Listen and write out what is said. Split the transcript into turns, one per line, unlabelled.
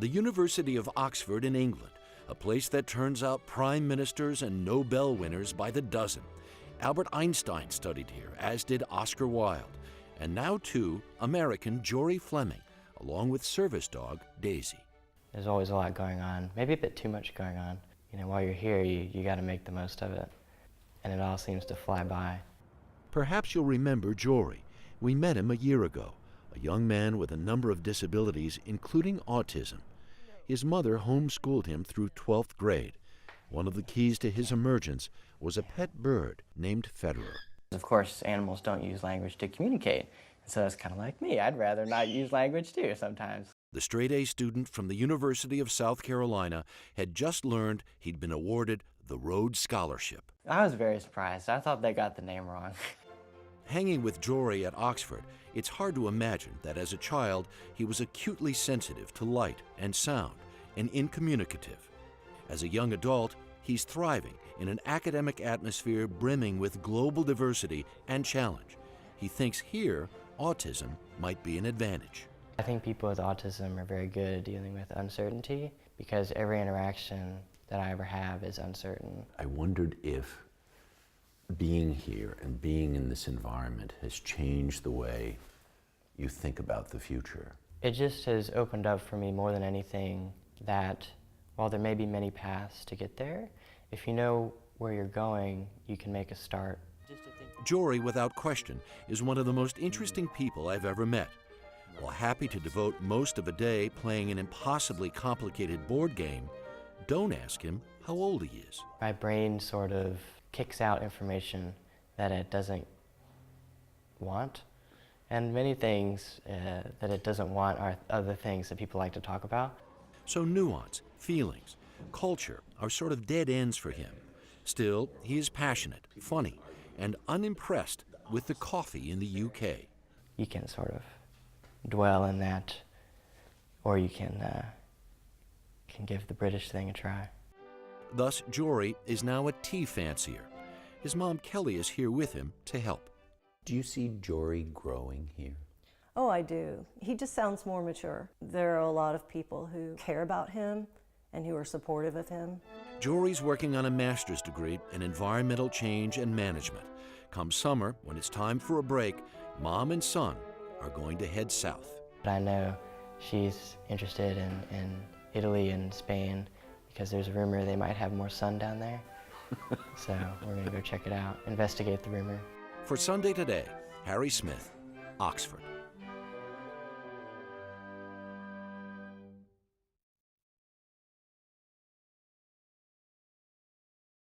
The University of Oxford in England, a place that turns out prime ministers and Nobel winners by the dozen. Albert Einstein studied here, as did Oscar Wilde, and now too, American Jory Fleming, along with service dog Daisy.
There's always a lot going on, maybe a bit too much going on. You know, while you're here, you got to make the most of it, and it all seems to fly by.
Perhaps you'll remember Jory. We met him a year ago, a young man with a number of disabilities, including autism. His mother homeschooled him through 12th grade. One of the keys to his emergence was a pet bird named Federer.
Of course, animals don't use language to communicate, so it's kind of like me. I'd rather not use language too sometimes.
The straight-A student from the University of South Carolina had just learned he'd been awarded the Rhodes Scholarship.
I was very surprised. I thought they got the name wrong.
Hanging with Jory at Oxford, it's hard to imagine that as a child he was acutely sensitive to light and sound and incommunicative. As a young adult, he's thriving in an academic atmosphere brimming with global diversity and challenge. He thinks here autism might be an advantage.
I think people with autism are very good at dealing with uncertainty because every interaction that I ever have is uncertain.
I wondered if being here and being in this environment has changed the way you think about the future.
It just has opened up for me more than anything that while there may be many paths to get there, if you know where you're going, you can make a start.
Jory, without question, is one of the most interesting people I've ever met. While happy to devote most of a day playing an impossibly complicated board game, don't ask him how old he is.
My brain sort of kicks out information that it doesn't want, and many things that it doesn't want are other things that people like to talk about.
So nuance, feelings, culture are sort of dead ends for him. Still, he is passionate, funny, and unimpressed with the coffee in the UK.
You can sort of dwell in that, or you can give the British thing a try.
Thus, Jory is now a tea fancier. His mom, Kelly, is here with him to help.
Do you see Jory growing here?
Oh, I do. He just sounds more mature. There are a lot of people who care about him and who are supportive of him.
Jory's working on a master's degree in environmental change and management. Come summer, when it's time for a break, mom and son are going to head south.
But I know she's interested in Italy and Spain because there's a rumor they might have more sun down there. So we're going to go check it out, investigate the rumor.
For Sunday Today, Harry Smith, Oxford.